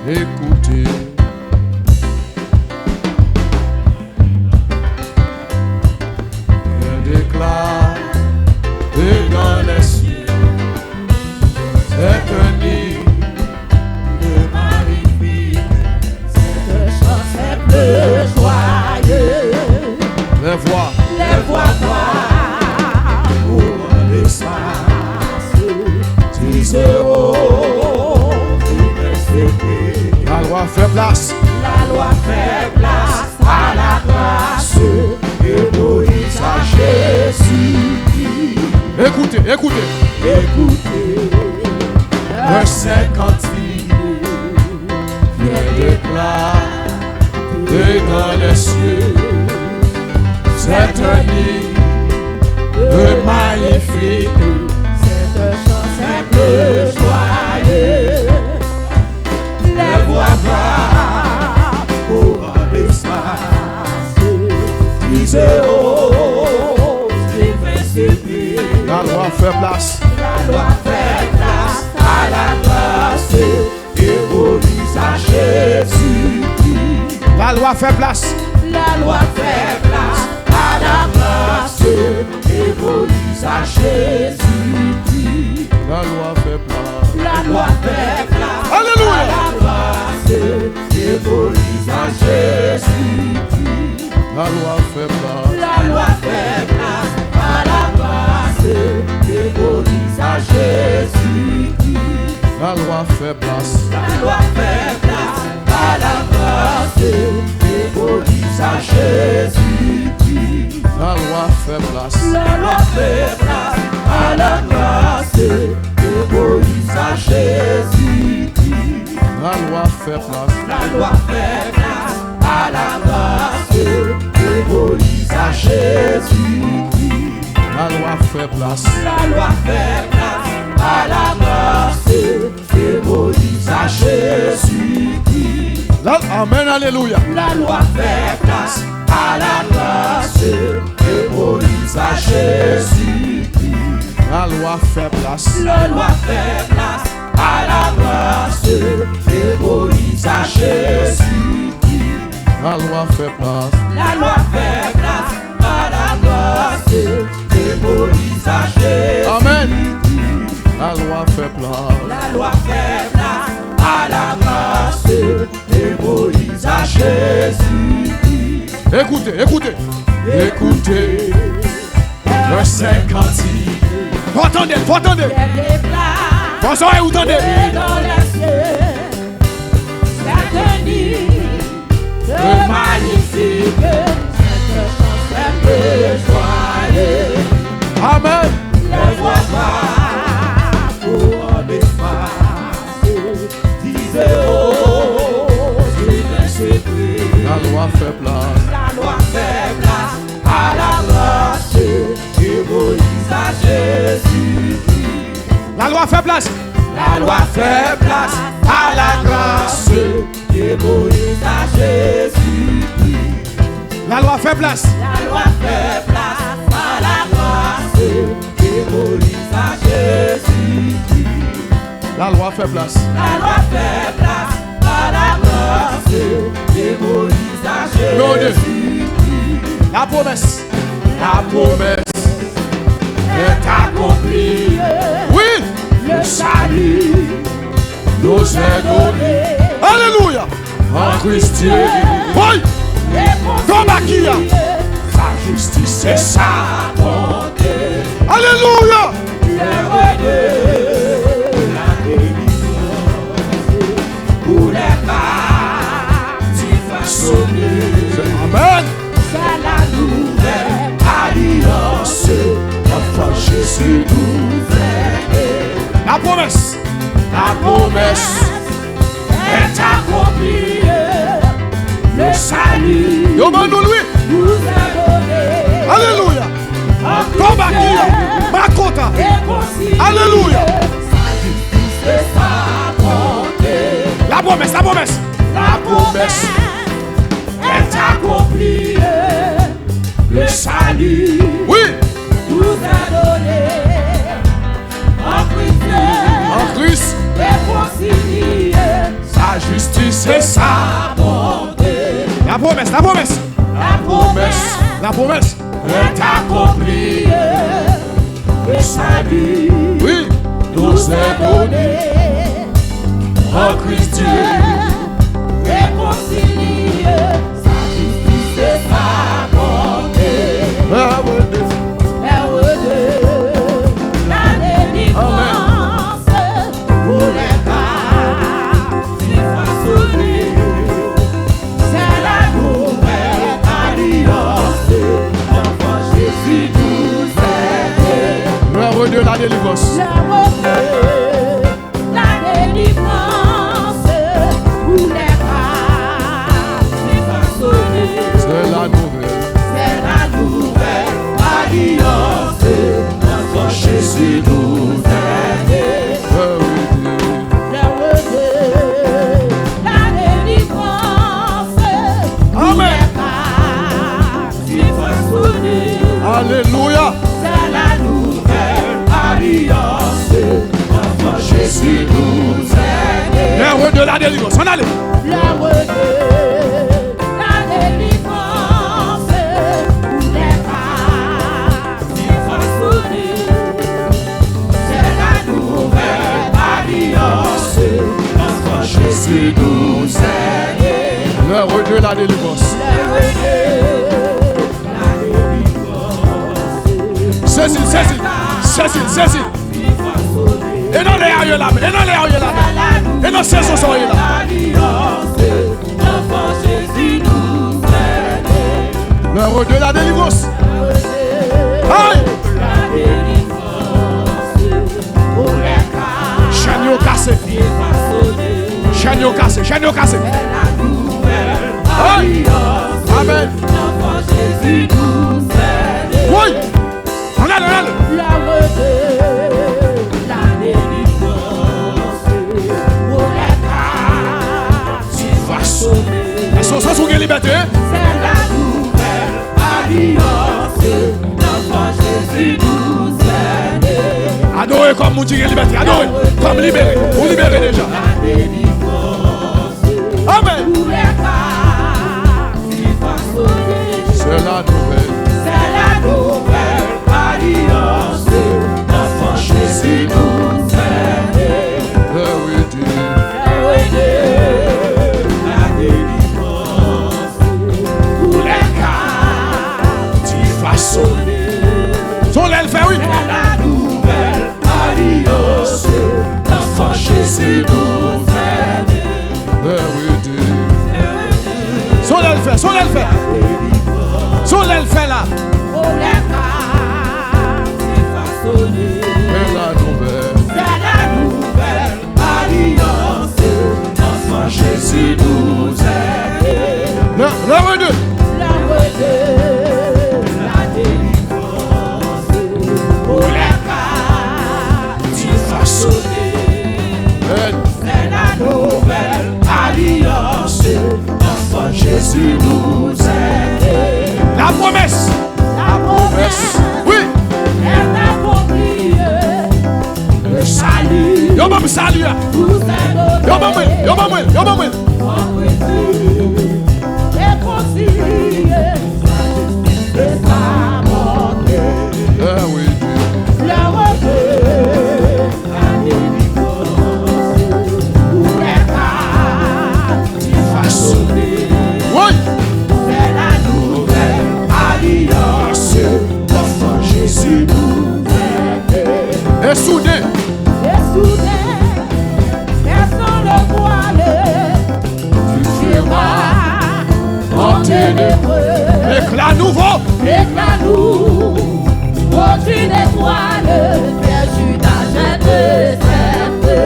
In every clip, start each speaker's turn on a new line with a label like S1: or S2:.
S1: écoutez. Je déclare et dans les cieux cette nuit de magnifique,
S2: cette chance est plus joyeuse.
S1: les voix
S2: pour l'espace, disent-oh,
S1: la loi fait place.
S2: la loi fait place à la grâce et Moïse à Jésus.
S1: Écoutez, écoutez.
S2: Écoutez,
S1: Le 50 vient déclare et dans les cieux cette nuit de magnifique.
S2: cette chance est plus joyeuse. Les voix pour l'espace, disent-oh,
S1: La loi fait place.
S2: la loi fait place à la grâce et Moïse à Jésus.
S1: La loi fait place.
S2: La loi fait place à la grâce et Moïse à Jésus.
S1: La loi fait place.
S2: La loi fait place
S1: Alléluia.
S2: à la grâce et Moïse à Jésus.
S1: La loi fait place.
S2: La loi fait place à la grâce et Moïse à Jésus.
S1: La loi fait place.
S2: La loi fait place à la grâce et Moïse à Jésus.
S1: La loi fait place.
S2: La loi fait place à la grâce et Moïse à Jésus.
S1: La loi fait place.
S2: La loi fait place à la grâce et Moïse à Jésus.
S1: La loi fait place.
S2: La loi fait place à la grâce et Moïse à Jésus.
S1: Amen, alléluia.
S2: La loi fait place à la grâce et Moïse à Jésus.
S1: La loi fait place.
S2: La loi fait place à la grâce et Moïse à Jésus.
S1: La loi fait place.
S2: La loi fait place à la grâce et Moïse à Jésus.
S1: Amen. La loi fait place.
S2: La loi fait place à la grâce et Moïse à Jésus.
S1: Écoutez, écoutez. Écoutez. Le 50. Vous entendez, vous entendez. Vous entendez.
S2: Dans les cieux, cette nuit de magnifique, cette chance est plus joyeuse.
S1: Amen.
S2: Les voix pour l'espace, disent-oh,
S1: La loi fait place.
S2: la loi fait place à la grâce et Moïse à Jésus.
S1: La loi fait place.
S2: La loi fait place à la grâce et Moïse à Jésus.
S1: La loi fait place.
S2: La loi fait place à la grâce et Moïse à Jésus.
S1: La loi fait place.
S2: La loi fait place à la grâce et Moïse à
S1: Numéro 2.
S2: Jésus.
S1: La promesse.
S2: La promesse est accomplie.
S1: Oui.
S2: Le salut nous est donné.
S1: Alléluia.
S2: En Christ Jésus.
S1: Oui.
S2: Réconcilié. Sa justice et sa bonté.
S1: Alléluia.
S2: Le redé, la délivrance pour les captifs façonnés.
S1: Amen.
S2: C'est la nouvelle alliance. Enfin Jésus nous fait.
S1: La promesse.
S2: La promesse est accomplie. Le salut
S1: Demande-nous lui.
S2: nous est donné.
S1: Alléluia. Tobakia. Makota.
S2: Réconcilié.
S1: Alléluia.
S2: Sa justice et sa bonté.
S1: La promesse. La promesse.
S2: La promesse est accomplie. Le salut
S1: Oui.
S2: nous est donné. En Christ
S1: En Christ.
S2: réconcilié. Sa sa justice et sa bonté.
S1: La promesse, la promesse.
S2: La promesse
S1: La promesse.
S2: est accomplie. Le salut
S1: Oui.
S2: nous est donné. En Christ Dieu, réconcilié, sa justice et sa bonté. Heureux de la délivrance pour les captifs assommés. C'est la nouvelle alliance, l'enfant Jésus nous aide.
S1: Heureux de la délivrance.
S2: Heureux de la délivrance pour les captifs assommés.
S1: C'est la nouvelle.
S2: C'est la nouvelle alliance, notre Jésus nous aide. L'heureux de la délivrance,
S1: Amen.
S2: les captifs assommés.
S1: Alléluia.
S2: C'est la nouvelle alliance, notre Jésus nous aide.
S1: L'heureux de la délivrance. On allait.
S2: L'heureux de la délivrance, les captifs assommés. C'est la nouvelle alliance, notre Jésus nous aide.
S1: L'heureux de la délivrance.
S2: L'heureux de la délivrance,
S1: Cécile, Cécile. Cécile, Cécile. Et non les aïeux là. Et non les aïeux là. Et non c'est son soleil là.
S2: alliance, l'enfant Jésus nous aide.
S1: L'heureux de la délivrance. Aïe.
S2: La délivrance pour les
S1: Chagnon cassé.
S2: captifs assommés.
S1: Chagnon cassé. Chagnon cassé.
S2: La nouvelle
S1: Aïe.
S2: alliance,
S1: Amen.
S2: l'enfant Jésus nous aide.
S1: Oui. On allait, on allait.
S2: L'heureux de la délivrance pour les captifs assommés.
S1: Elles sont sans liberté.
S2: C'est la nouvelle alliance, l'enfant Jésus nous aide.
S1: Adorez comme mon Dieu liberté. Adorez comme libéré. Vous libérez déjà.
S2: La délivrance
S1: Amen.
S2: pour les captifs assommés.
S1: C'est la nouvelle.
S2: C'est la nouvelle alliance, l'enfant Jésus nous aide.
S1: Oui, Dieu.
S2: Heureux de la délivrance pour les captifs assommés.
S1: Son l'aile fait, oui.
S2: C'est la nouvelle alliance, l'enfant Jésus nous aide.
S1: Oui, Dieu. Son l'aile fait, son l'aile fait. Son l'aile fait là.
S2: Pour les captifs assommés.
S1: C'est la nouvelle.
S2: C'est la nouvelle alliance, l'enfant Jésus nous aide.
S1: L'heureux de.
S2: L'heureux de la délivrance pour les captifs assommés. C'est la nouvelle alliance, l'enfant Jésus nous aide.
S1: La promesse.
S2: La promesse
S1: Oui.
S2: est accomplie. Le salut
S1: Yo mam salut.
S2: nous est donné.
S1: Yo mam wel. Yo mam wel. Yo mam wel.
S2: En Christ, réconcilié, sa justice et sa bonté.
S1: Oui, Dieu.
S2: L'heureux de la délivrance pour les captifs assommés.
S1: Oui.
S2: C'est la nouvelle alliance, l'enfant Jésus nous aide.
S1: Et soudé.
S2: Et soudain, personne ne voile du miroir en ténébreux.
S1: Éclat nouveau.
S2: Éclat-nous, au-dessus des toiles, des Judas, j'ai déserté.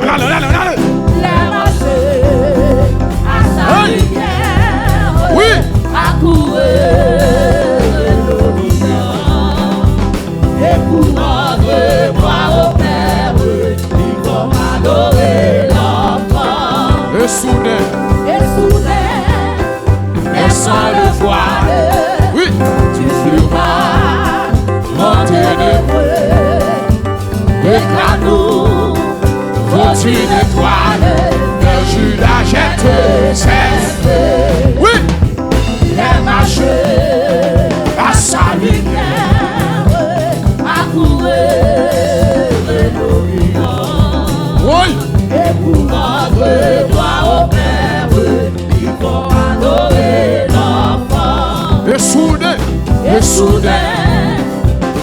S1: On allait, on allait, on allait.
S2: Les rochers, à sa
S1: Hey.
S2: lumière,
S1: Oui.
S2: accourir l'horizon. Et pour rendre gloire au Père, il faut adorer l'enfant.
S1: Et soudé.
S2: Et soudain, descend le voile.
S1: Oui.
S2: Tu fumas en ténébreux. Éclat-nous, faut une étoile de
S1: Judas jette ses feux. Oui.
S2: Les marchés
S1: À sa lumière.
S2: Accourir l'Orient.
S1: Oui.
S2: Et pour rendre gloire au Père, il faut adorer l'enfant.
S1: Et soudain.
S2: Et soudain,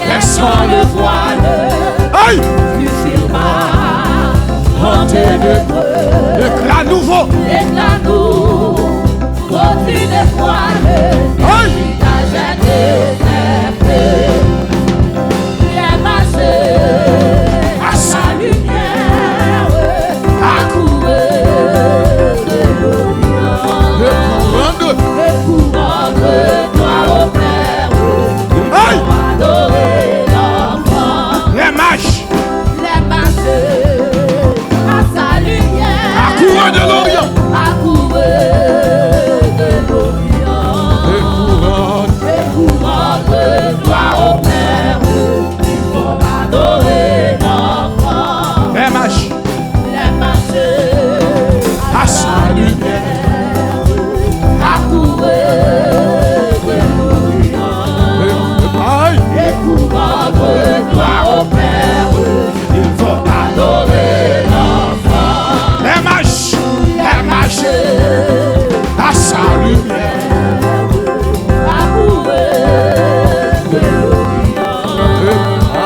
S2: laissant le voile
S1: Aïe.
S2: du firmament, monter de creux,
S1: Éclat nouveau.
S2: l'éclat nous, rôti des voiles,
S1: Aïe.
S2: il a jeté ses feux. Les marchés à sa lumière, accourir l'Orient.
S1: Le courant de.
S2: Et pour rendre gloire au Père,
S1: Aïe.
S2: adorer l'enfant.
S1: Les marches.
S2: Les marchés à sa lumière,
S1: À courant de l'Orient.
S2: accourir de l'Orient.
S1: Le courant.
S2: Et pour rendre gloire au Père, il faut adorer l'enfant.
S1: Les marches.
S2: Les marchés
S1: À sa lumière.
S2: accourir de l'Orient.
S1: Aïe.
S2: Et pour rendre gloire au Père, il faut adorer l'enfant.
S1: Les marches. Les marches. À sa lumière.
S2: Accourir de l'Orient.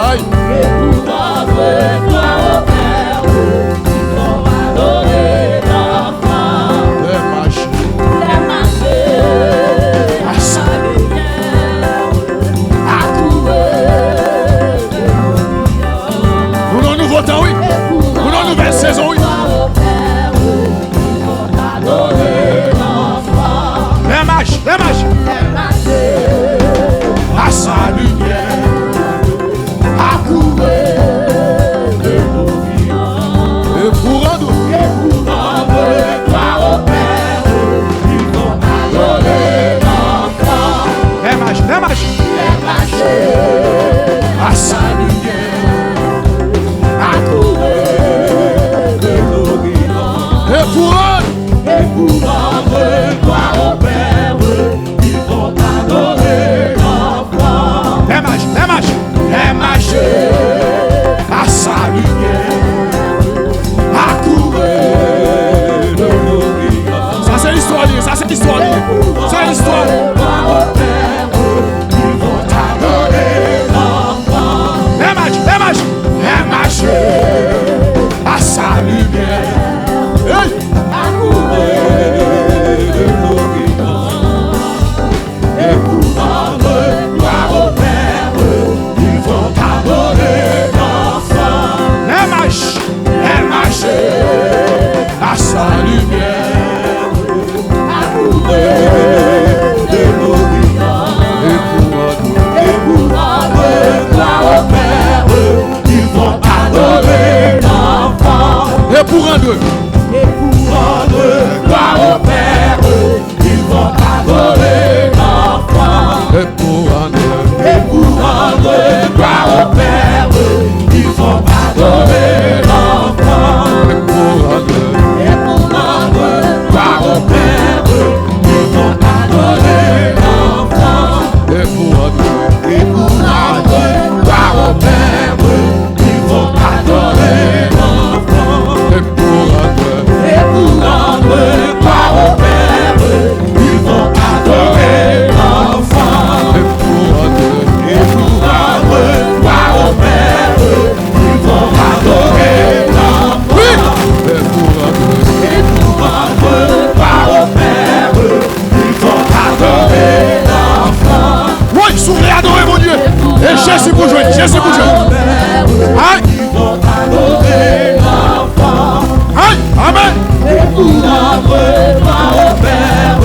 S1: Aïe.
S2: Et pour rendre gloire au Père, il faut adorer l'enfant.
S1: Les marches.
S2: Les marchés à sa lumière, accourir de l'Orient.
S1: Pour un nouveau temps, oui. Pour une nouvelle saison, oui. Les marches. Les marches. À sa lumière. Et pour rendre. Les marches. Les marches. À sa lumière. Et pour rendre. Les marches. Les marches. Les marches. À sa lumière. À courir de l'Orient. Ça c'est l'histoire liée. Ça c'est l'histoire liée. C'est l'histoire. Les marches. Les marches. Les marches. À sa lumière. Hey. Les marches. Les marches. À sa lumière. Et pour Et pour rendre.
S2: Et pour rendre gloire au Père, ils vont adorer l'enfant.
S1: Et pour rendre.
S2: Et pour rendre gloire au Père, ils vont adorer l'enfant.
S1: Et pour rendre.
S2: Et pour rendre gloire au Père, ils vont adorer l'enfant.
S1: Et pour rendre.
S2: Et pour rendre gloire au Père, ils vont adorer l'enfant.
S1: Et pour rendre.
S2: Et pour rendre gloire au Père, ils vont adorer l'enfant.
S1: Et pour rendre.
S2: Et pour rendre gloire au Père, ils vont adorer l'enfant.
S1: Oui. Et pour rendre.
S2: Et pour rendre gloire au Père, ils vont adorer l'enfant.
S1: Oui, soufflez, adorez mon Dieu. Et Jésus pour jouer. Jésus pour jouer. Aïe.
S2: Ils vont adorer l'enfant.
S1: Aïe. Amen.
S2: Et pour rendre gloire au Père,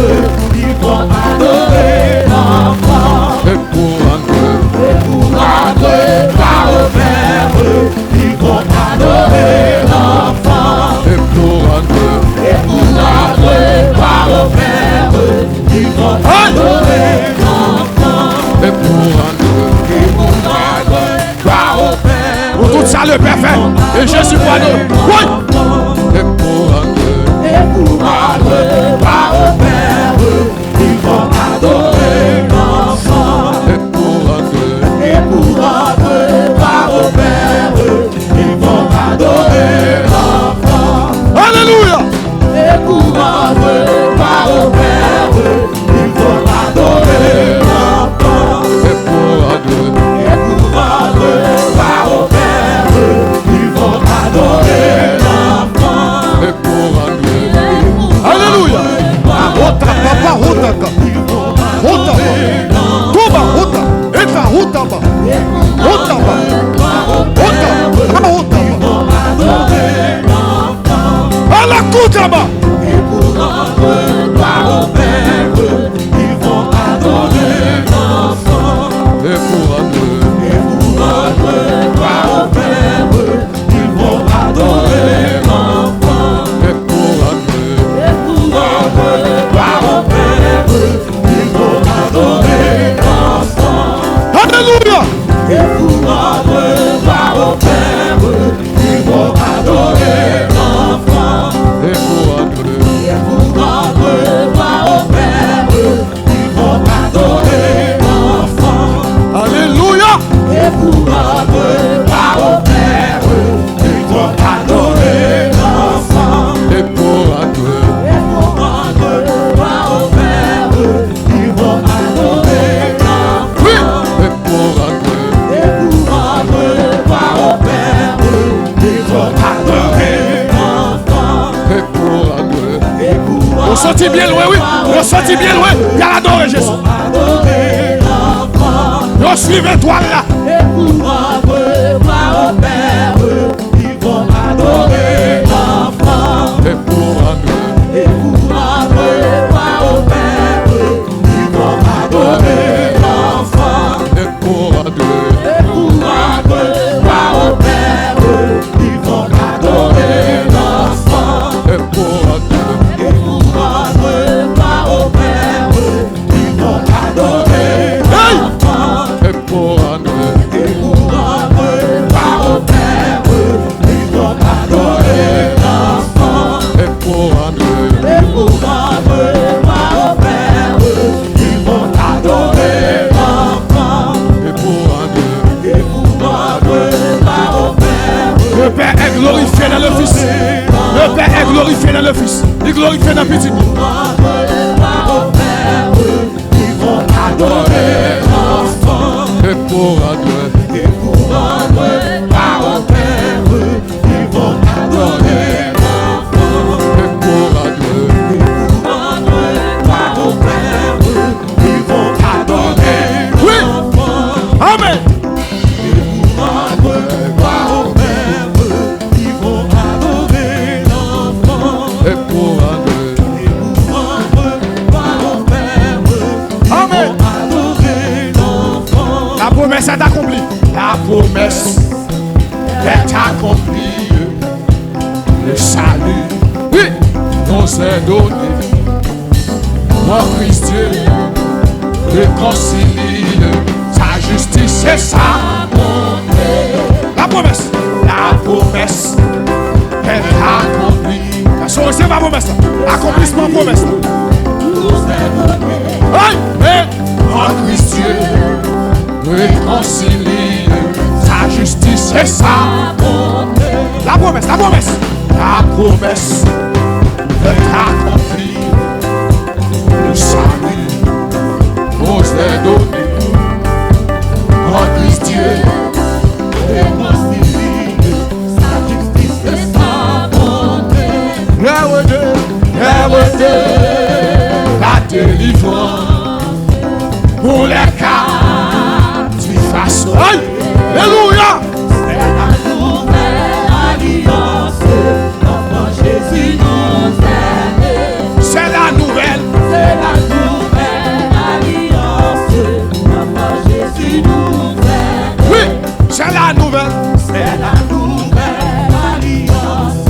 S2: ils vont adorer l'enfant.
S1: Et pour rendre.
S2: Et pour rendre gloire au Père, ils vont adorer l'enfant.
S1: Et pour rendre.
S2: Et pour rendre gloire au Père, ils vont adorer l'enfant.
S1: Et pour rendre.
S2: Et pour rendre gloire au Père,
S1: Pour tout ça, le Père fait. Et Jésus pour adorer. Oui. Et pour rendre.
S2: et
S1: Rotaka. Rotaba. Toba, Rota. Eta, Rotaba. Rotaba. Rotaba. Rotaba. À la Koutaba.
S2: Et pour rendre gloire au Père, ils vont adorer l'enfant.
S1: Et pour rendre
S2: gloire au Père, ils vont adorer l'enfant.
S1: Et pour rendre
S2: gloire au Père, ils vont adorer l'enfant.
S1: Alléluia.
S2: Et pour rendre gloire au Père, ils vont adorer l'enfant.
S1: Et pour rendre
S2: gloire au Père, ils vont adorer l'enfant.
S1: Alléluia.
S2: Et pour rendre gloire au Père, ils vont adorer l'enfant.
S1: Et pour rendre
S2: gloire au Père, ils vont adorer l'enfant.
S1: oui. Et pour rendre
S2: gloire au Père, ils vont adorer l'enfant.
S1: et pour rendre
S2: On
S1: sentit bien loin, oui. On sentit bien loin. Il a adoré Jésus. On suit toi là.
S2: Et pour rendre gloire au Père, ils vont adorer l'enfant.
S1: Et pour rendre
S2: Et pour rendre gloire au Père, ils vont adorer l'enfant.
S1: et pour rendre
S2: Et pour rendre gloire au Père, ils vont adorer l'enfant.
S1: et pour rendre
S2: Et pour rendre gloire au Père, ils vont adorer l'enfant.
S1: et pour rendre
S2: Et pour rendre gloire au Père, ils vont adorer l'enfant.
S1: et pour rendre
S2: Et pour rendre gloire au Père, ils vont adorer l'enfant.
S1: et pour rendre
S2: Et pour rendre gloire au Père,
S1: le Père est glorifié dans le Fils. Le Père est glorifié dans le Fils. Il est glorifié dans le Petit.
S2: gloire au Père, ils vont adorer l'enfant.
S1: Et pour rendre
S2: Et pour rendre gloire au Père, ils vont adorer l'enfant.
S1: et pour rendre
S2: Rendre gloire au Père, ils vont adorer
S1: oui.
S2: l'enfant.
S1: Amen.
S2: Rendre gloire au Père, ils vont adorer l'enfant.
S1: Et pour rendre
S2: Rendre gloire au Père, ils
S1: Amen.
S2: vont adorer l'enfant.
S1: La promesse est accomplie. La promesse est accomplie. Le salut, oui, nous est donné. Moi, Christ Dieu, réconcilie sa justice et sa bonté. La promesse est accomplie. C'est ma promesse. Accomplissement promesse. Aïe, mais moi, Christ Dieu, réconcilie sa justice et sa bonté. La promesse est accomplie. Le salut nous est donné. En Christ Dieu,
S2: Réconcilie sa justice et sa bonté.
S1: la délivrance pour les cas du face. Aïe, alléluia.
S2: C'est la nouvelle alliance, l'enfant Jésus nous aime.
S1: C'est la nouvelle.
S2: C'est la nouvelle alliance, l'enfant Jésus nous aime.
S1: Oui, c'est la nouvelle.
S2: C'est la nouvelle alliance,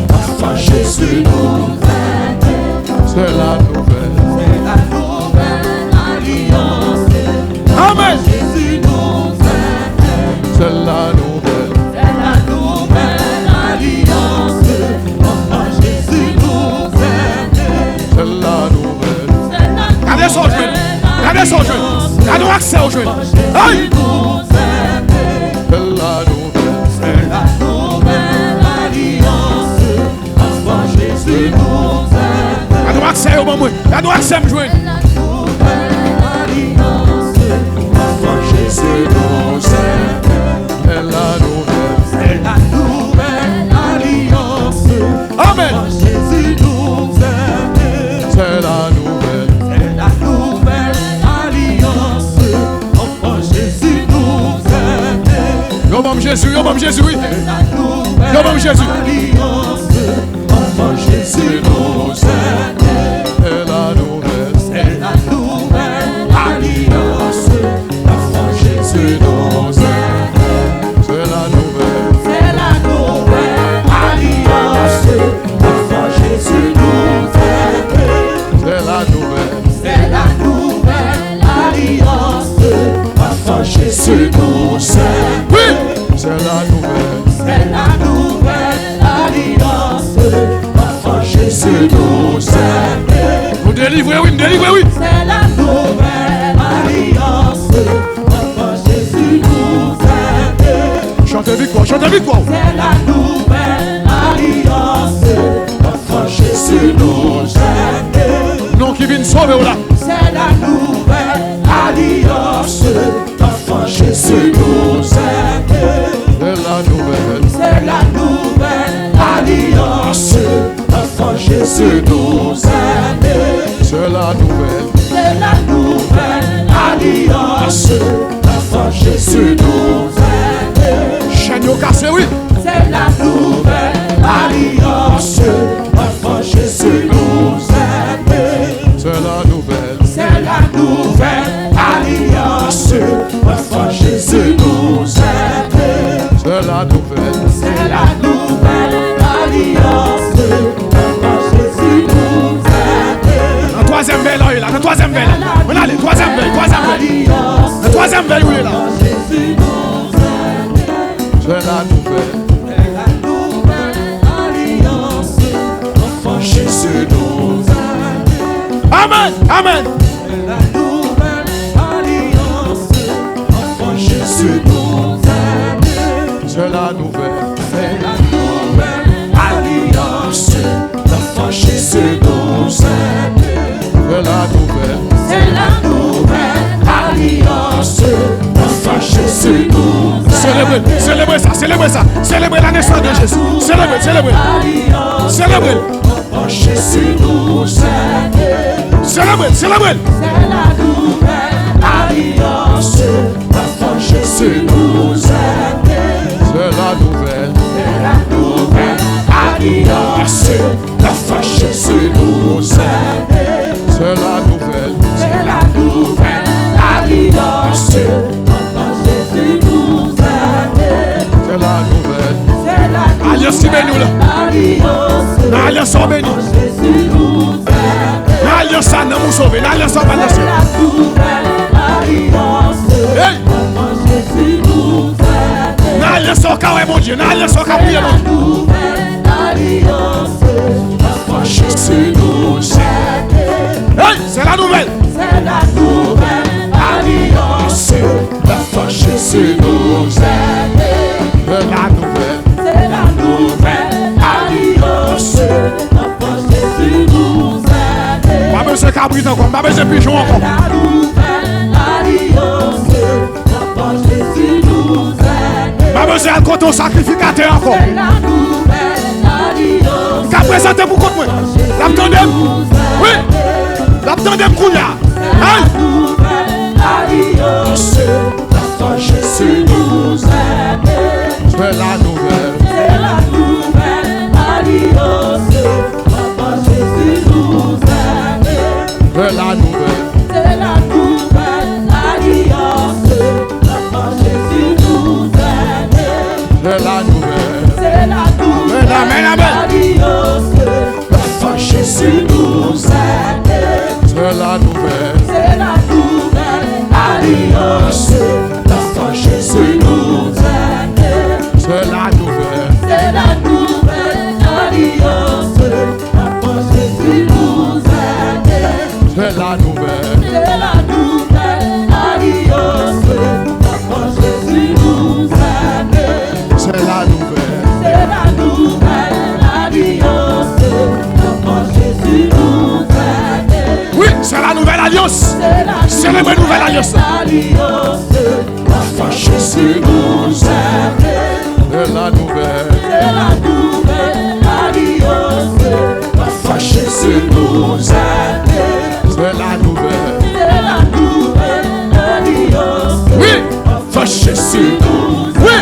S2: l'enfant Jésus nous aime.
S1: C'est la nouvelle.
S2: C'est la nouvelle alliance,
S1: Amen.
S2: Jésus nous aime.
S1: C'est la nouvelle.
S2: C'est la nouvelle alliance, l'enfant Jésus nous aime.
S1: C'est la nouvelle.
S2: C'est la
S1: Regardez son jeune. Regardez son jeune. Regardez l'accès au jeune. Aïe.
S2: nous aime.
S1: C'est la nouvelle.
S2: C'est la nouvelle alliance, l'enfant Jésus nous aime.
S1: Regardez l'accès au moment. Regardez l'accès au jeune.
S2: La nouvelle alliance, l'enfant Jésus nous aime.
S1: C'est la nouvelle.
S2: C'est la nouvelle alliance,
S1: Amen.
S2: l'enfant Jésus nous aime.
S1: C'est la nouvelle.
S2: C'est la
S1: Yo bon Jésus, oui. Yo bon Jésus.
S2: Enfant Jésus nous aide.
S1: C'est la nouvelle.
S2: C'est la nouvelle alliance. Enfant Jésus nous aide.
S1: C'est la nouvelle.
S2: C'est la nouvelle alliance. Enfant Jésus nous aide.
S1: C'est la nouvelle.
S2: C'est la nouvelle alliance. Enfant Jésus nous aide.
S1: Oui, c'est la nouvelle.
S2: C'est la nouvelle alliance. Enfant Jésus nous aide.
S1: Nous délivrer, oui, nous délivrer, oui.
S2: C'est la nouvelle alliance. Enfant Jésus nous aide.
S1: Chantez victoire, chantez victoire.
S2: C'est la nouvelle alliance. Enfant Jésus nous aide.
S1: Non qui vient sauver là.
S2: C'est la nouvelle alliance. Enfant Jésus nous aide.
S1: C'est la nouvelle.
S2: C'est la nouvelle alliance. Enfant Jésus nous aide.
S1: C'est la nouvelle.
S2: C'est la nouvelle alliance. Enfant Jésus nous aide.
S1: Chaîne au cassé, oui.
S2: C'est la nouvelle alliance. Enfant Jésus nous aide.
S1: C'est la nouvelle.
S2: C'est la nouvelle alliance. Enfant Jésus nous aide.
S1: C'est la nouvelle.
S2: C'est la nouvelle alliance. Enfant Jésus nous aide.
S1: La troisième veille là, la troisième veille. On a les troisième veille, troisième veille. La troisième veille, oui, là.
S2: Jésus nous aide.
S1: C'est la nouvelle.
S2: C'est la nouvelle alliance. Enfant Jésus nous aide.
S1: Amen, amen.
S2: C'est la nouvelle alliance. Enfant Jésus nous aide.
S1: C'est la nouvelle.
S2: C'est la nouvelle alliance. Enfant Jésus nous aide.
S1: C'est la nouvelle.
S2: C'est la nouvelle alliance. Enfant Jésus nous aide.
S1: Célébrez, célébrez ça, célébrez ça. Célébrez la naissance de Jésus. Célébrez, célébrez. Célébrez.
S2: Enfant Jésus nous aide.
S1: Célébrez, célébrez.
S2: C'est la nouvelle alliance. Enfant Jésus nous aide.
S1: C'est la nouvelle.
S2: C'est la nouvelle alliance. Enfant Jésus nous aide.
S1: C'est la nouvelle.
S2: C'est la nouvelle alliance. Enfant Jésus nous aide.
S1: C'est la nouvelle.
S2: C'est la
S1: Alliance qui bénit nous là.
S2: alliance.
S1: Alliance en béni.
S2: Jésus nous aide.
S1: Alliance ça nous sauver. Alliance en
S2: C'est
S1: béni.
S2: la nouvelle alliance.
S1: Hey.
S2: Enfant Jésus nous aide.
S1: Alliance au carré mon Dieu. Alliance au carré mon Dieu.
S2: Nouvelle alliance. Enfant Jésus nous aide.
S1: Hey, c'est la nouvelle.
S2: C'est la nouvelle alliance. Enfant Jésus nous aide.
S1: C'est la nouvelle.
S2: C'est la nouvelle alliance. Enfant Jésus nous aide.
S1: Pas besoin de cabrit encore. Pas besoin de pigeon encore.
S2: La nouvelle alliance. Enfant Jésus nous aide.
S1: Pas besoin de coton sacrificateur encore.
S2: C'est la nouvelle alliance.
S1: Qu'a présenté pour contre moi. L'attendez. Oui. L'attendez pour là. Hey.
S2: Nouvelle alliance. Enfant Jésus nous aide.
S1: C'est la nouvelle.
S2: C'est la nouvelle alliance. Enfant Jésus nous aide.
S1: C'est la nouvelle.
S2: C'est la nouvelle alliance. Enfant Jésus nous aide.
S1: C'est la nouvelle.
S2: C'est la nouvelle
S1: Amen, amen.
S2: alliance. Enfant Jésus nous aide.
S1: C'est la nouvelle.
S2: C'est la nouvelle alliance. Enfant Jésus nous aide.
S1: C'est la nouvelle.
S2: C'est la nouvelle alliance. Enfant Jésus nous aide.
S1: C'est la nouvelle.
S2: C'est la nouvelle alliance. Enfant Jésus nous aide.
S1: C'est la nouvelle.
S2: C'est la nouvelle alliance. Enfant Jésus nous aide.
S1: Oui, c'est la nouvelle alliance.
S2: C'est la
S1: nouvelle alliance.
S2: alliance. Enfant Jésus nous aide.
S1: C'est la nouvelle.
S2: C'est la nouvelle alliance. Enfant Jésus nous aide.
S1: C'est la nouvelle.
S2: C'est la nouvelle alliance.
S1: Oui.
S2: Enfant Jésus nous aide.
S1: Oui.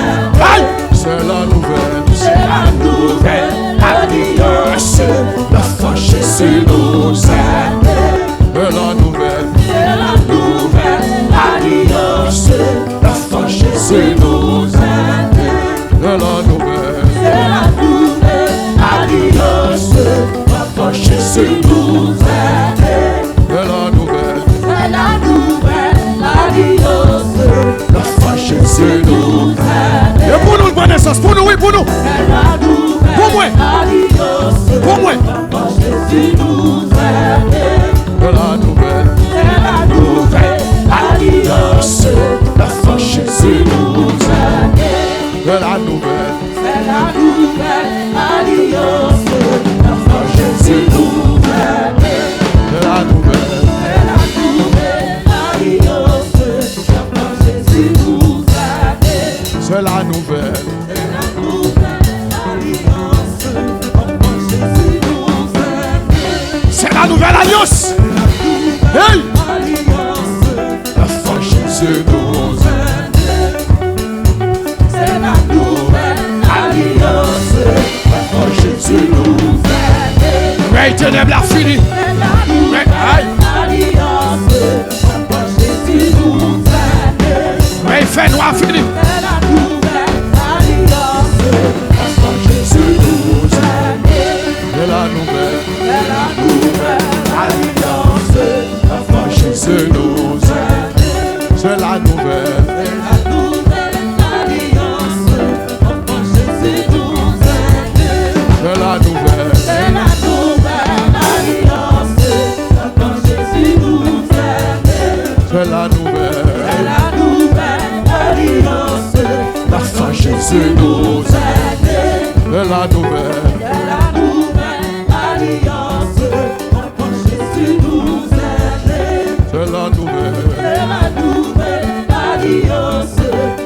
S2: nous aider.
S1: De la nouvelle.
S2: C'est la nouvelle alliance. L'enfant Jésus nous aider.
S1: De la nouvelle.
S2: C'est la nouvelle alliance. L'enfant Jésus nous aider.
S1: De la nouvelle.
S2: C'est la nouvelle alliance. L'enfant Jésus nous aider.
S1: C'est la nouvelle.
S2: C'est la nouvelle alliance. L'enfant Jésus nous aider.
S1: C'est la nouvelle alliance. Hey!
S2: Alliance.
S1: L'enfant Jésus nous
S2: aider. C'est la nouvelle alliance. L'enfant Jésus nous aider.
S1: mais ténèbres a fini.
S2: C'est la nouvelle alliance. L'enfant Jésus nous aider.
S1: Mais il fait noir fini.
S2: C'est la nouvelle alliance. L'enfant Jésus nous aider.
S1: De la nouvelle.
S2: C'est la nouvelle alliance. L'enfant Jésus nous aider.
S1: C'est la nouvelle.
S2: C'est la nouvelle alliance. L'enfant Jésus nous aider.
S1: C'est la nouvelle.
S2: C'est la nouvelle alliance. L'enfant Jésus nous aider.
S1: C'est la nouvelle.
S2: C'est la nouvelle alliance. L'enfant Jésus nous aider.
S1: C'est la nouvelle.
S2: C'est la nouvelle alliance. L'enfant Jésus nous aider.
S1: C'est la nouvelle.
S2: C'est la nouvelle alliance.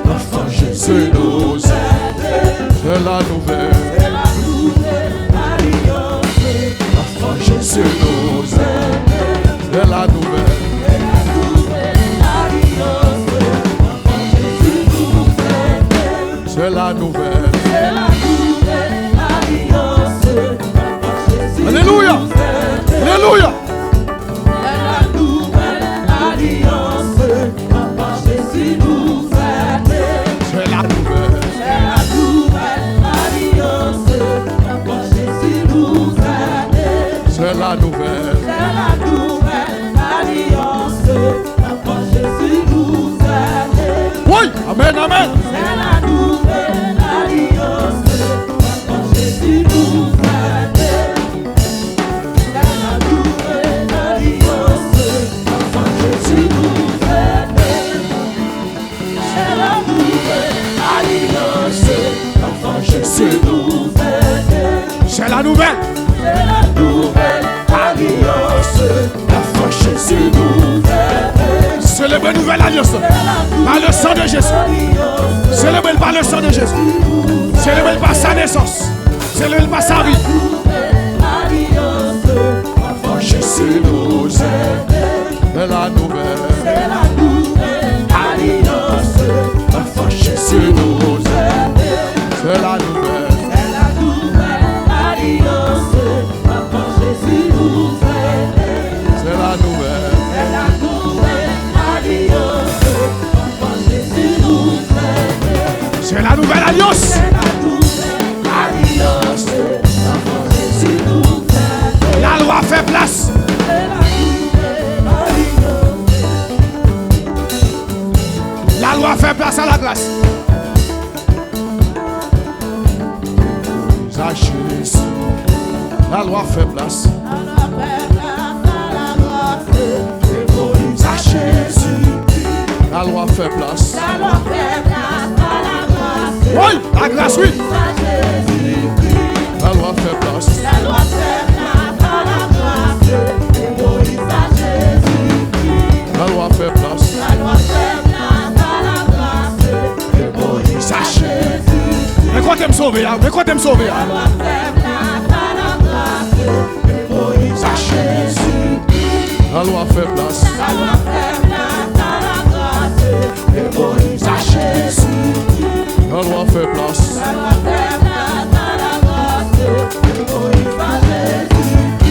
S2: L'enfant Jésus nous aider.
S1: C'est la nouvelle.
S2: C'est la nouvelle alliance. L'enfant Jésus nous aider.
S1: C'est la nouvelle.
S2: C'est la nouvelle alliance. L'enfant Jésus nous aider.
S1: C'est la nouvelle.
S2: C'est la nouvelle alliance. L'enfant Jésus
S1: Alléluia.
S2: nous aider.
S1: Alléluia.
S2: C'est la nouvelle alliance. L'enfant Jésus nous aider.
S1: C'est la nouvelle.
S2: C'est la nouvelle alliance. L'enfant Jésus nous aider.
S1: C'est la nouvelle.
S2: C'est la nouvelle alliance. L'enfant Jésus nous aider.
S1: Oui. Amen. Amen.
S2: C'est la nouvelle alliance. L'enfant Jésus nous aider. C'est la nouvelle alliance. L'enfant Jésus nous aider. C'est la nouvelle alliance. L'enfant Jésus nous aider.
S1: C'est la nouvelle.
S2: C'est la nouvelle alliance. L'enfant Jésus nous aider.
S1: Célébrez une nouvelle alliance. Par le sang de Jésus. Célébrez par le sang de Jésus. Célébrez par sa naissance. Célébrez par sa vie.
S2: Alliance. L'enfant Jésus nous aider.
S1: C'est la nouvelle.
S2: C'est la nouvelle alliance. L'enfant Jésus nous aider.
S1: C'est la nouvelle.
S2: C'est la nouvelle alliance. L'enfant Jésus nous aider.
S1: C'est la nouvelle.
S2: C'est la nouvelle alliance. L'enfant Jésus nous aider.
S1: C'est la nouvelle alliance.
S2: C'est la nouvelle alliance. L'enfant Jésus nous aider.
S1: La loi fait place.
S2: C'est la nouvelle alliance.
S1: La loi fait place à la grâce. À Jésus. La loi fait place. À Jésus. La loi fait place. Oui, la grâce, oui. La loi fait place. La loi fait place. À Jésus. Mais quand tu me sauver, mais quand tu me sauver. À Jésus. La loi fait place. À Jésus. La loi fait place.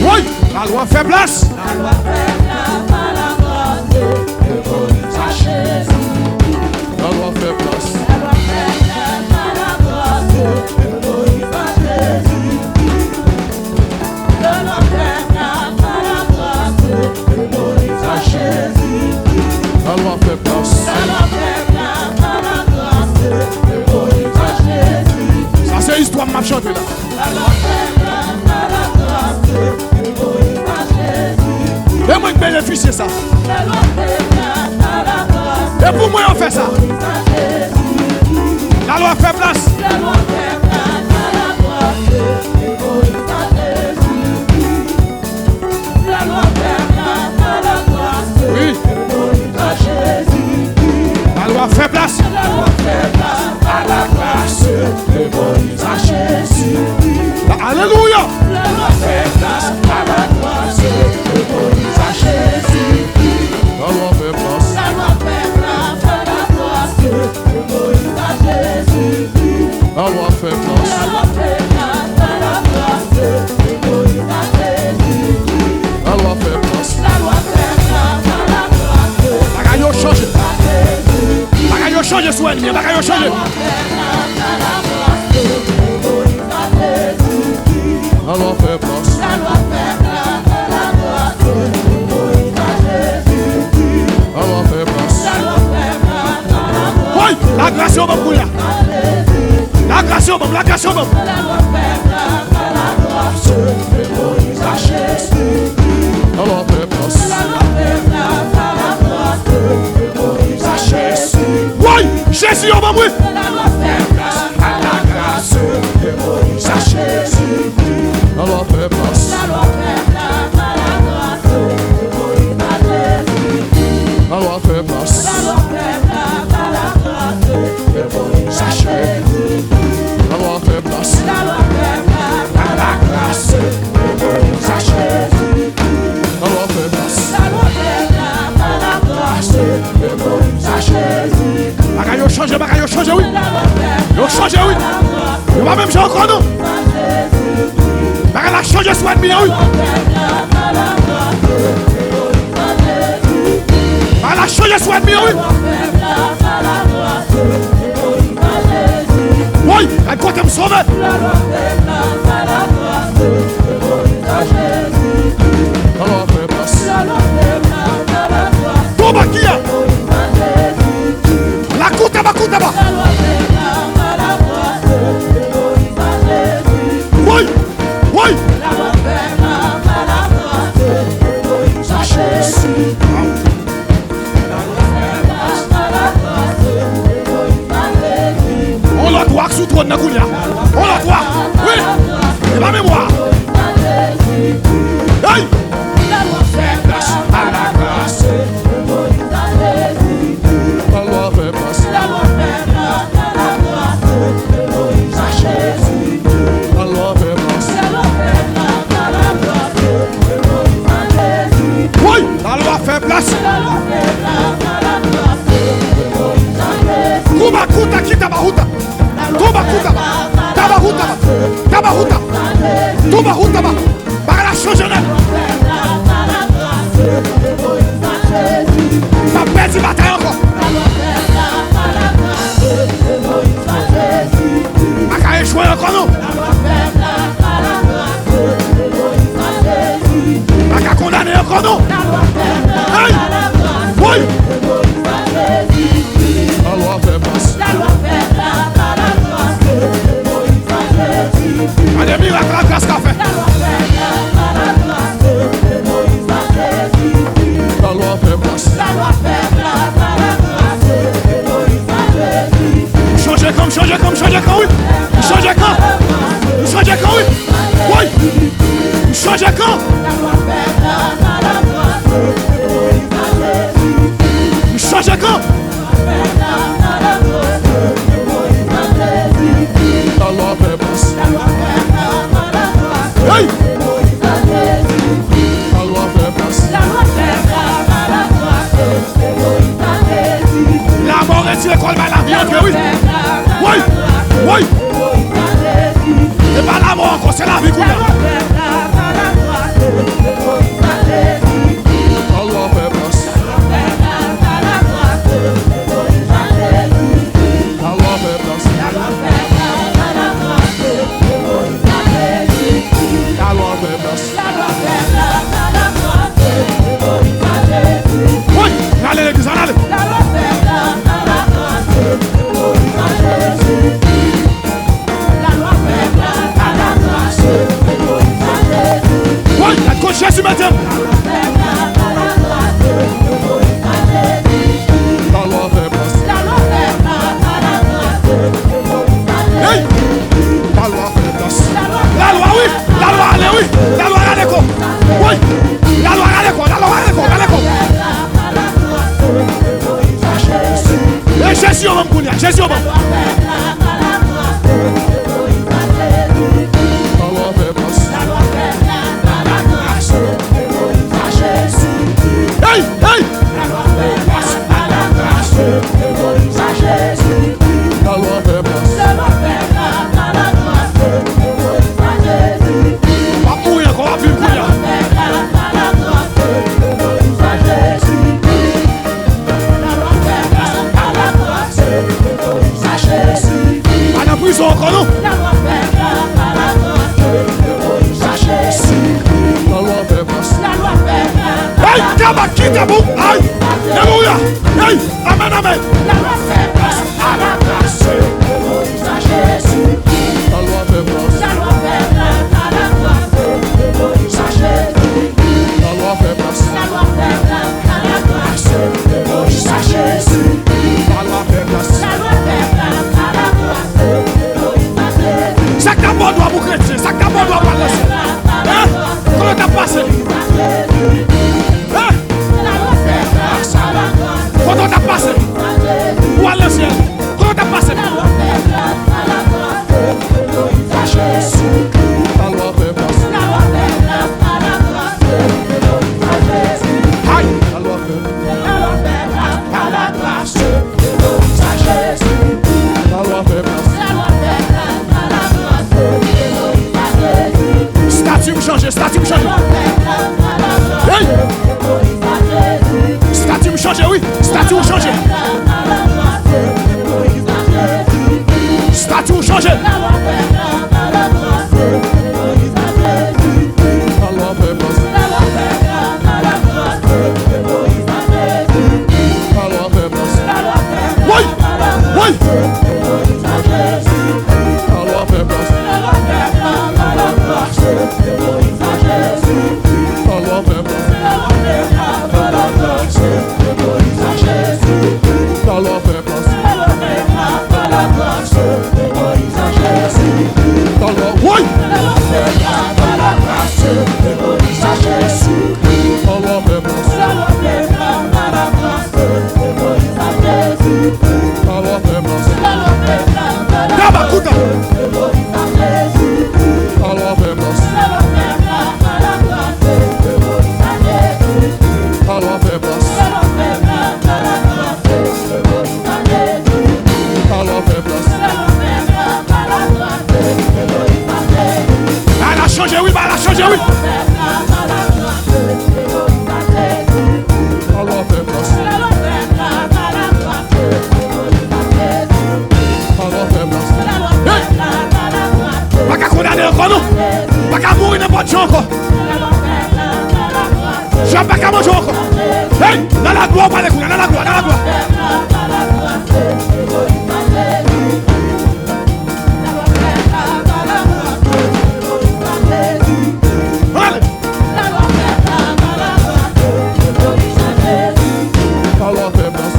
S1: Oui, la loi fait place. À Jésus. La loi fait place. La loi fait place. Ça c'est histoire m'a chanté là. bénéficier ça. Et pour moi, on fait ça. La loi fait place. Oui. La loi fait place.
S2: À la grâce de Moïse à Jésus.
S1: Alléluia.
S2: La loi fait place à la grâce de Moïse à Jésus.
S1: La loi fait place.
S2: La loi fait place à la grâce de Moïse à Jésus.
S1: La loi fait place.
S2: La loi fait place à la grâce de Moïse à Jésus.
S1: La loi fait place.
S2: La loi fait place à la grâce de
S1: Bagaille change.
S2: Moïse à Jésus.
S1: Bagaille change soit ennemi. Bagaille change.
S2: La loi fait place à la grâce de Moïse à Jésus.
S1: La loi fait place.
S2: La loi fait place à la grâce de Moïse à Jésus.
S1: La loi fait place.
S2: La loi fait place à la grâce.
S1: Oui, la grâce au bon pour là. La grâce au bon, la grâce au bon.
S2: La loi fait place à la grâce de Moïse à Jésus.
S1: La loi fait place.
S2: La loi fait place à la grâce de Moïse à Jésus.
S1: Oui, Jésus au bon oui.
S2: La loi fait place à la grâce de Moïse à Jésus.
S1: La loi fait place.
S2: La loi fait place à la grâce de Moïse à Jésus.
S1: La loi fait place.
S2: La loi fait place à la grâce de Moïse à Jésus.
S1: La loi fait place.
S2: La loi fait place à la grâce de Moïse à Jésus.
S1: La loi fait place.
S2: La loi fait place à la grâce de Moïse à Jésus.
S1: Bagaille change, oui.
S2: La loi fait
S1: Yo change, oui.
S2: la grâce
S1: Yo va même changer encore non.
S2: à Jésus.
S1: Bagaille la change soit ennemi oui.
S2: La loi fait place à la grâce de Moïse à Jésus.
S1: Bagaille la change soit ennemi oui.
S2: La loi fait place à la grâce de Moïse à Jésus.
S1: Oui, elle compte me sauver.
S2: La loi fait place à la grâce de Moïse à Jésus.
S1: La loi fait place.
S2: La loi fait place à la grâce
S1: Tout bas qui a.
S2: de Moïse à Jésus.
S1: La coute là-bas, coute là-bas.
S2: La loi fait place à la grâce de Moïse à Jésus.
S1: Oui, oui.
S2: La loi fait place à la grâce de Moïse à Jésus. La loi fait place à la grâce de Moïse à Jésus.
S1: On l'a droit sous trône de Goulia. On l'a droit. Oui. Et la mémoire. Hey.
S2: La loi fait place à la grâce de Moïse à Jésus.
S1: La loi fait place.
S2: La loi fait place à la grâce de Moïse à Jésus.
S1: La loi fait place.
S2: La loi fait place à la grâce de Moïse à Jésus.
S1: Oui, la loi fait place.
S2: La loi fait place à la grâce de Moïse à Jésus.
S1: Kuba kuta kita bahuta. Kuba kuta ba. Tabahuta ba. Tabahuta. Tubahuta ba. Bagaille la change là. Ma petite bataille encore. Bagaille échoué encore non. Bagaille condamné encore non. Hey. Oui. La loi fait place. Un des miracles la grâce qu'a fait. La loi fait place. Changer comme, changer comme, changer comme, oui. Changer comme. Changer comme, oui. Oui. Changer comme. Changer comme. La loi fait place. Hey. La loi fait place. La mort est tirée contre la vie entre oui. Oui. Oui. Et pas la mort encore, c'est la vie qu'on a. La loi fait place. La loi fait place. La loi fait place. Oui. Allez l'église, allez. Oui, la coach Jésus maintenant. Aïe, Kabakita Bou. Aïe. Alléluia. Aïe. Amen, amen.
S2: La loi fait grâce à la grâce de Moïse à Jésus.
S1: La loi fait grâce.
S2: La loi fait grâce à la grâce de Moïse à Jésus.
S1: La loi fait grâce.
S2: La loi fait grâce à la grâce de Moïse à Jésus.
S1: La loi fait grâce.
S2: La loi fait grâce à la grâce de Moïse à Jésus.
S1: Ça t'a bon doigt pour chrétien. Ça t'a bon doigt pour la hein? Comment t'as passé? Hein?
S2: La loi fait grâce à la grâce.
S1: Comment t'as passé? Où à l'ancien? Comment t'as passé?
S2: La loi fait grâce à la grâce de Moïse à Jésus.
S1: La loi fait grâce.
S2: La loi fait grâce à la grâce de Moïse à Jésus.
S1: Aïe. La loi fait.
S2: La loi fait grâce à la grâce de Moïse à Jésus.
S1: La loi fait grâce.
S2: La loi fait grâce à la grâce de Moïse à Jésus.
S1: Statut me change. Statut me change.
S2: La loi fait grâce à la grâce
S1: Hey.
S2: de Moïse à Jésus.
S1: Statut me change, oui. Statut me change. Statut me change. La loi fait grâce. La loi fait grâce. Oui. Oui. La loi fait grâce. La loi fait grâce. La loi fait grâce. Oui. La loi fait grâce. La loi fait grâce. Tabakuta. La loi fait grâce. La loi fait grâce. La loi fait grâce. Elle a changé, oui, elle a changé, oui. La loi fait grâce. La loi fait grâce. Hey! Pas qu'à condamner encore, non? Pas qu'à mourir n'importe qui encore. Je pas qu'à manger encore. Hey! Dans la gloire, pas les couilles, dans la gloire, dans la gloire. Allez! La loi fait grâce.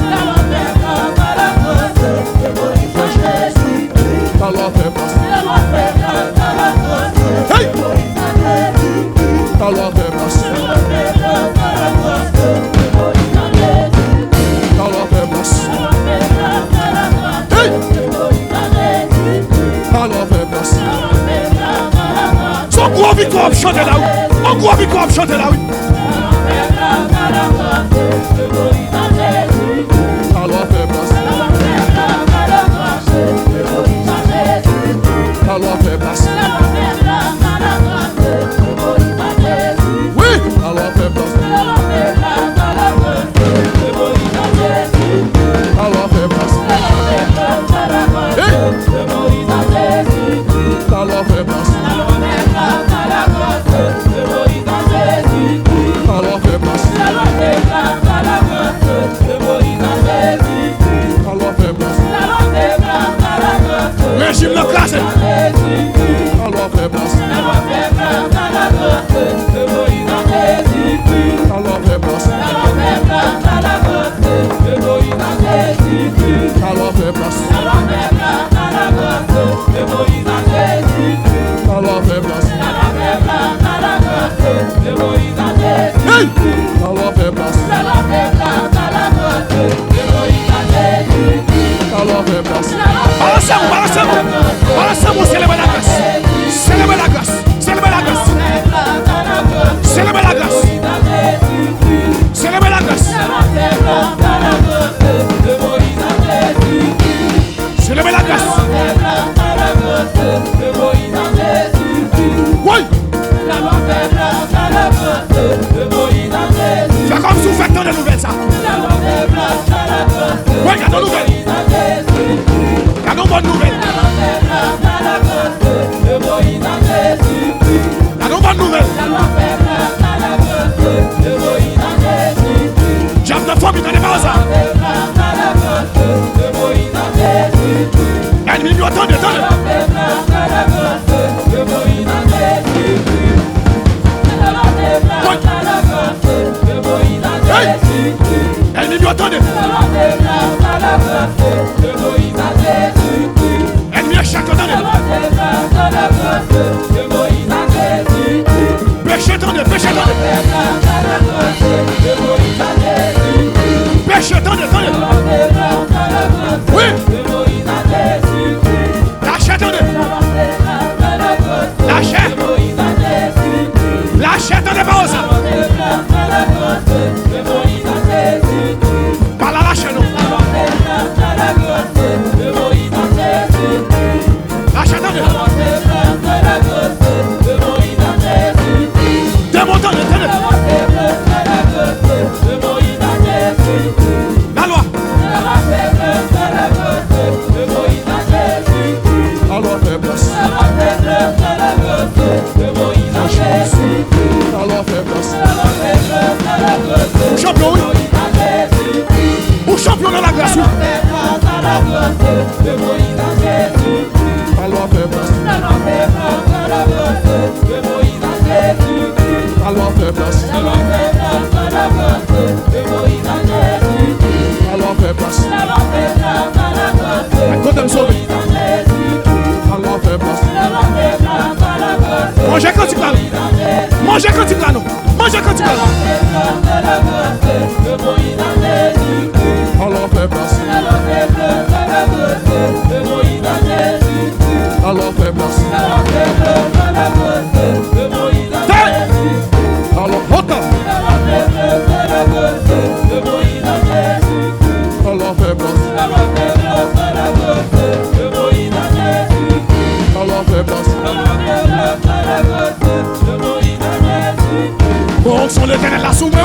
S1: La loi fait grâce. Hey! La loi fait grâce. La loi fait grâce. Hey! La loi fait grâce. Son gros victoire chanter là, oui. Son gros victoire chanter là, oui. La loi fait grâce. La loi fait grâce. Oui, la loi fait grâce. La loi fait grâce. Hey! La loi fait grâce. La loi fait grâce. La loi fait grâce. Régime le classé. La loi fait grâce. La loi fait grâce. La loi fait grâce. La loi fait grâce. Hey! La loi fait grâce. La loi fait grâce. Balancez-vous, balancez-vous. Balancez-vous, célébrez la grâce. Célébrez la grâce. Célébrez la grâce. Célébrez la grâce. Célébrez la grâce. Célébrez la grâce. Oui. Fais comme si vous faites dans les nouvelles, ça. Oui, il y a des nouvelles. Il y a de bonnes nouvelles. Il y a de bonnes nouvelles.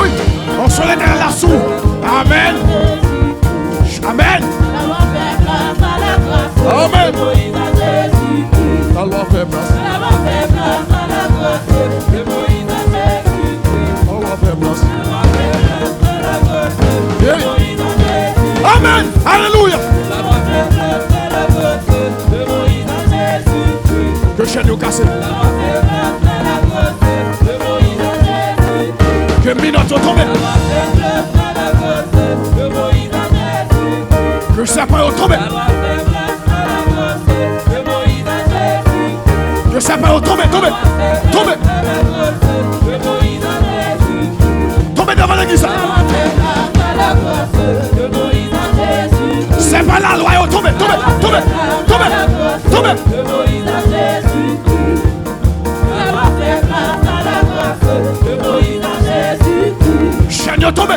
S1: oui. On se l'éternel la sous. Amen. Amen. Amen. La loi fait place. La loi fait place. Amen. Alléluia. Que chaîne nous casse. Que minote tombe. Que sapin tombe. Que sapin tombe. Tombe. Tombe devant l'église. C'est pas la loi. Tombe. Chaîne tombe.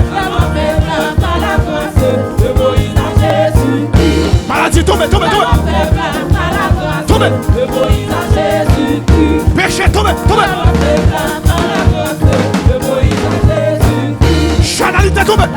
S1: Maladie tombe. Péché tombe. Chanalité tombe.